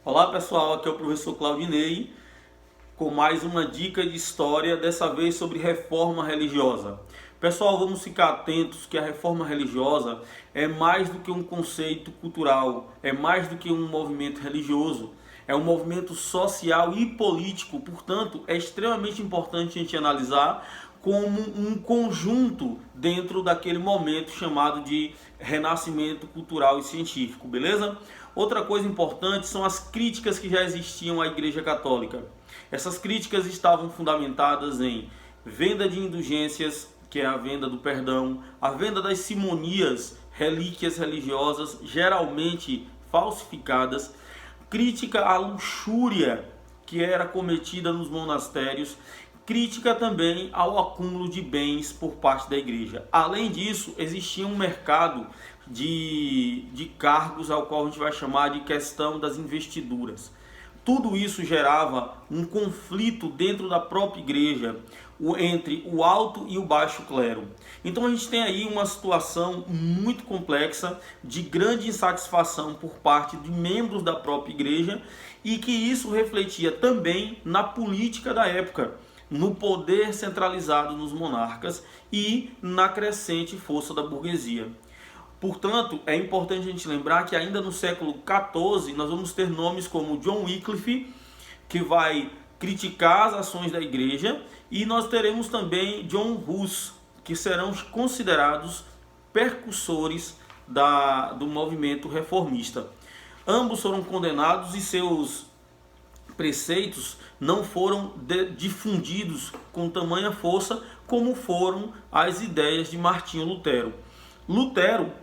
Olá pessoal, aqui é o professor Claudinei com mais uma dica de história, dessa vez sobre reforma religiosa. Pessoal, vamos ficar atentos que a reforma religiosa é mais do que um conceito cultural, é mais do que um movimento religioso, é um movimento social e político, portanto, é extremamente importante a gente analisar como um conjunto dentro daquele momento chamado de renascimento cultural e científico, beleza? Outra coisa importante são as críticas que já existiam à Igreja Católica. Essas críticas estavam fundamentadas em venda de indulgências, que é a venda do perdão, a venda das simonias, relíquias religiosas geralmente falsificadas, crítica à luxúria que era cometida nos monastérios, crítica também ao acúmulo de bens por parte da igreja. Além disso, existia um mercado de cargos ao qual a gente vai chamar de questão das investiduras. Tudo isso gerava um conflito dentro da própria igreja entre o alto e o baixo clero. Então a gente tem aí uma situação muito complexa de grande insatisfação por parte de membros da própria igreja e que isso refletia também na política da época, no poder centralizado nos monarcas e na crescente força da burguesia. Portanto, é importante a gente lembrar que ainda no século XIV nós vamos ter nomes como John Wycliffe, que vai criticar as ações da igreja, e nós teremos também John Hus, que serão considerados percussores do movimento reformista. Ambos foram condenados e seus preceitos não foram difundidos com tamanha força como foram as ideias de Martinho Lutero. Lutero,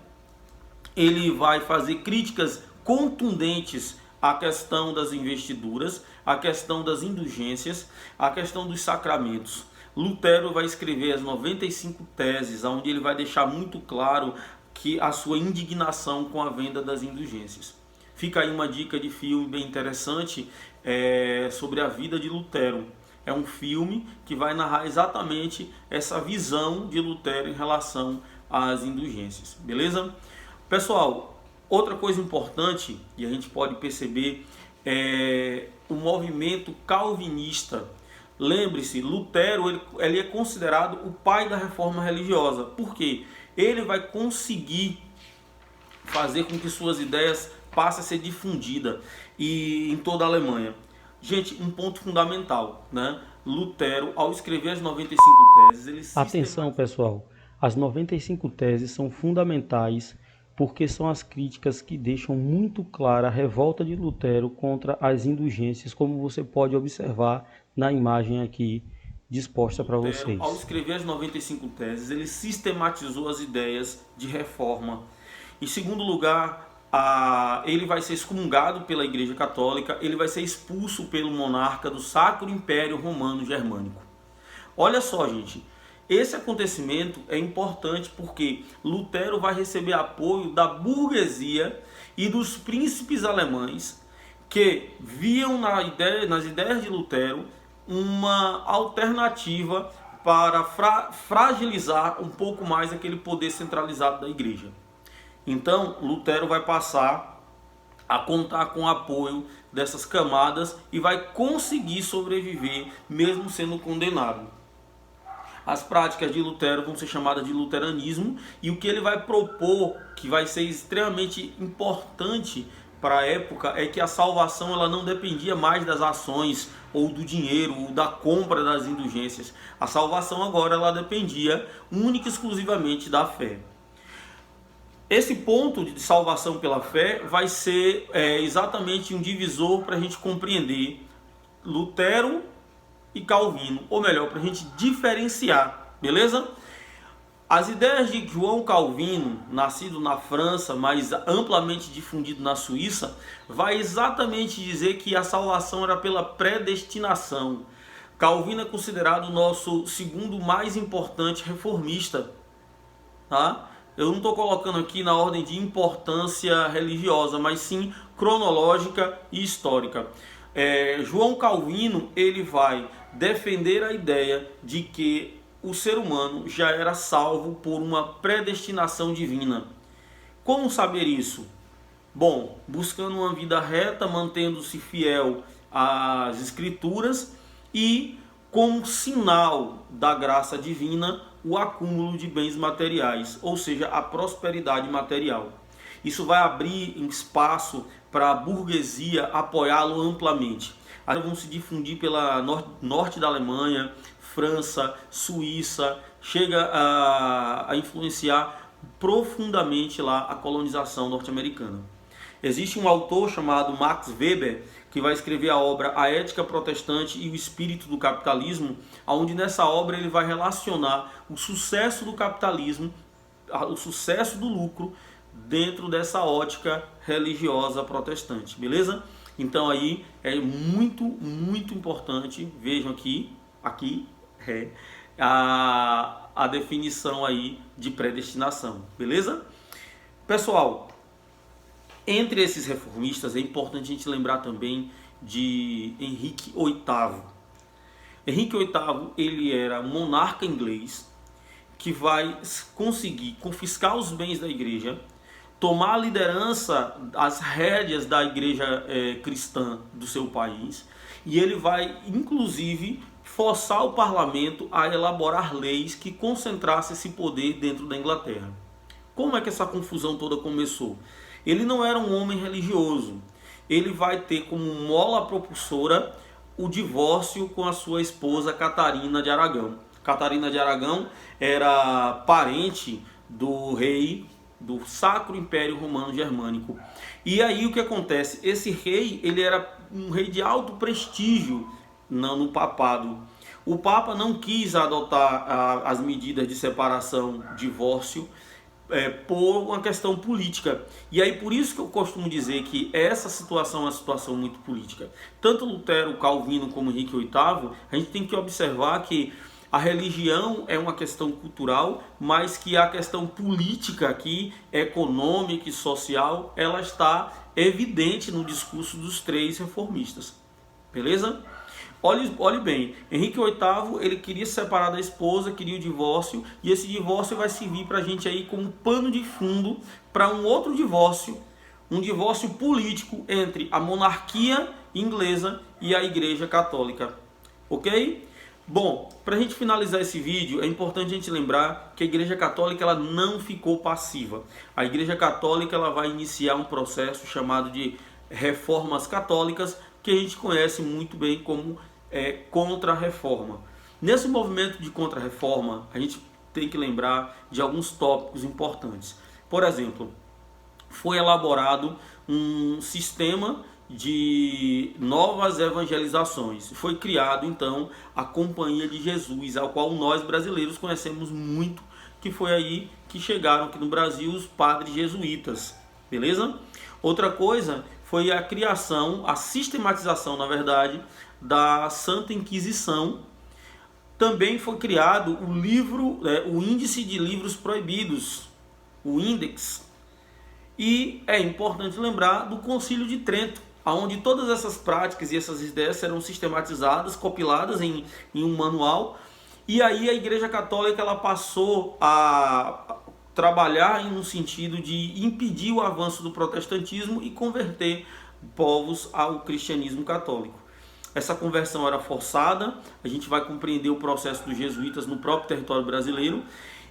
ele vai fazer críticas contundentes à questão das investiduras, à questão das indulgências, à questão dos sacramentos. Lutero vai escrever as 95 teses, onde ele vai deixar muito claro que a sua indignação com a venda das indulgências. Fica aí uma dica de filme bem interessante sobre a vida de Lutero. É um filme que vai narrar exatamente essa visão de Lutero em relação às indulgências, beleza? Pessoal, outra coisa importante, e a gente pode perceber, é o movimento calvinista. Lembre-se, Lutero ele é considerado o pai da reforma religiosa. Por quê? Ele vai conseguir fazer com que suas ideias passem a ser difundidas em toda a Alemanha. Gente, um ponto fundamental, né? Lutero, ao escrever as 95 teses, ele Atenção, pessoal, as 95 teses são fundamentais porque são as críticas que deixam muito clara a revolta de Lutero contra as indulgências, como você pode observar na imagem aqui disposta para Lutero, ao vocês. escrever as 95 teses, ele sistematizou as ideias de reforma. Em segundo lugar, ele vai ser excomungado pela Igreja Católica, ele vai ser expulso pelo monarca do Sacro Império Romano Germânico. Olha só, gente, esse acontecimento é importante porque Lutero vai receber apoio da burguesia e dos príncipes alemães que viam nas ideias de Lutero uma alternativa para fragilizar um pouco mais aquele poder centralizado da igreja. Então, Lutero vai passar a contar com o apoio dessas camadas e vai conseguir sobreviver mesmo sendo condenado. As práticas de Lutero vão ser chamadas de luteranismo, e o que ele vai propor, que vai ser extremamente importante para a época, é que a salvação ela não dependia mais das ações ou do dinheiro ou da compra das indulgências. A salvação agora ela dependia única e exclusivamente da fé. Esse ponto de salvação pela fé vai ser exatamente um divisor para a gente compreender Lutero e Calvino, ou melhor, para a gente diferenciar, beleza? As ideias de João Calvino, nascido na França, mas amplamente difundido na Suíça, vai exatamente dizer que a salvação era pela predestinação. Calvino é considerado o nosso segundo mais importante reformista, tá? Eu não estou colocando aqui na ordem de importância religiosa, mas sim cronológica e histórica. João Calvino ele vai defender a ideia de que o ser humano já era salvo por uma predestinação divina. Como saber isso? Bom, buscando uma vida reta, mantendo-se fiel às Escrituras e, como sinal da graça divina, o acúmulo de bens materiais, ou seja, a prosperidade material. Isso vai abrir espaço para a burguesia apoiá-lo amplamente. Aí vão se difundir pela norte da Alemanha, França, Suíça, chega a influenciar profundamente lá a colonização norte-americana. Existe um autor chamado Max Weber que vai escrever a obra A Ética Protestante e o Espírito do Capitalismo, onde nessa obra ele vai relacionar o sucesso do capitalismo, o sucesso do lucro dentro dessa ótica religiosa protestante, beleza? Então aí é muito importante, vejam aqui é a definição aí de predestinação, beleza? Pessoal, entre esses reformistas é importante a gente lembrar também de Henrique VIII. Henrique VIII, ele era um monarca inglês que vai conseguir confiscar os bens da igreja, tomar a liderança, as rédeas da igreja cristã do seu país, e ele vai inclusive forçar o parlamento a elaborar leis que concentrassem esse poder dentro da Inglaterra. Como é que essa confusão toda começou? Ele não era um homem religioso. Ele vai ter como mola propulsora o divórcio com a sua esposa Catarina de Aragão. Catarina de Aragão era parente do rei do Sacro Império Romano Germânico. E aí o que acontece? Esse rei, ele era um rei de alto prestígio no papado. O Papa não quis adotar as medidas de separação, divórcio, por uma questão política. E aí por isso que eu costumo dizer que essa situação é uma situação muito política. Tanto Lutero, Calvino como Henrique VIII, a gente tem que observar que a religião é uma questão cultural, mas que a questão política aqui, econômica e social, ela está evidente no discurso dos três reformistas. Beleza? Olhe bem, Henrique VIII, ele queria se separar da esposa, queria o divórcio, e esse divórcio vai servir para a gente aí como pano de fundo para um outro divórcio, um divórcio político entre a monarquia inglesa e a Igreja Católica. Ok? Bom, para a gente finalizar esse vídeo, é importante a gente lembrar que a Igreja Católica ela não ficou passiva. A Igreja Católica ela vai iniciar um processo chamado de reformas católicas, que a gente conhece muito bem como contra-reforma. Nesse movimento de contra-reforma, a gente tem que lembrar de alguns tópicos importantes. Por exemplo, foi elaborado um sistema de novas evangelizações. Foi criado então a Companhia de Jesus, ao qual nós brasileiros conhecemos muito, que foi aí que chegaram aqui no Brasil os padres jesuítas, beleza? Outra coisa foi a criação, a sistematização, na verdade, da Santa Inquisição. Também foi criado o livro, o Índice de Livros Proibidos, o Index. E é importante lembrar do Concílio de Trento, onde todas essas práticas e essas ideias serão sistematizadas, compiladas em um manual. E aí a Igreja Católica ela passou a trabalhar em um sentido de impedir o avanço do protestantismo e converter povos ao cristianismo católico. Essa conversão era forçada, a gente vai compreender o processo dos jesuítas no próprio território brasileiro,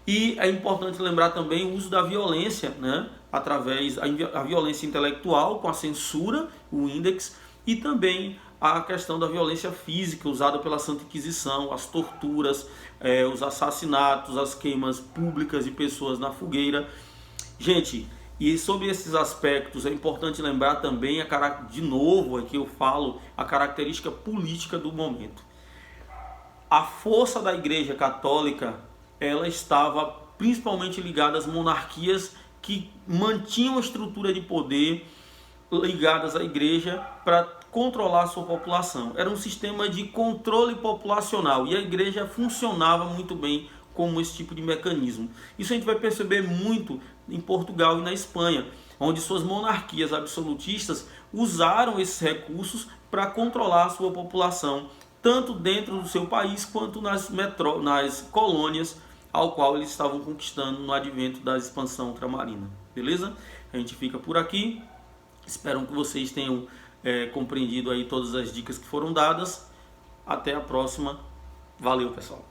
e é importante lembrar também o uso da violência, né, através a violência intelectual com a censura, o índex, e também a questão da violência física usada pela Santa Inquisição, as torturas, os assassinatos, as queimas públicas de pessoas na fogueira. Gente, e sobre esses aspectos é importante lembrar também, de novo aqui eu falo, a característica política do momento. A força da Igreja Católica, ela estava principalmente ligada às monarquias que mantinham a estrutura de poder ligadas à Igreja para controlar a sua população. Era um sistema de controle populacional e a Igreja funcionava muito bem como esse tipo de mecanismo. Isso a gente vai perceber muito em Portugal e na Espanha, onde suas monarquias absolutistas usaram esses recursos para controlar a sua população, tanto dentro do seu país quanto nas colônias ao qual eles estavam conquistando no advento da expansão ultramarina. Beleza? A gente fica por aqui. Espero que vocês tenham compreendido aí todas as dicas que foram dadas. Até a próxima. Valeu, pessoal.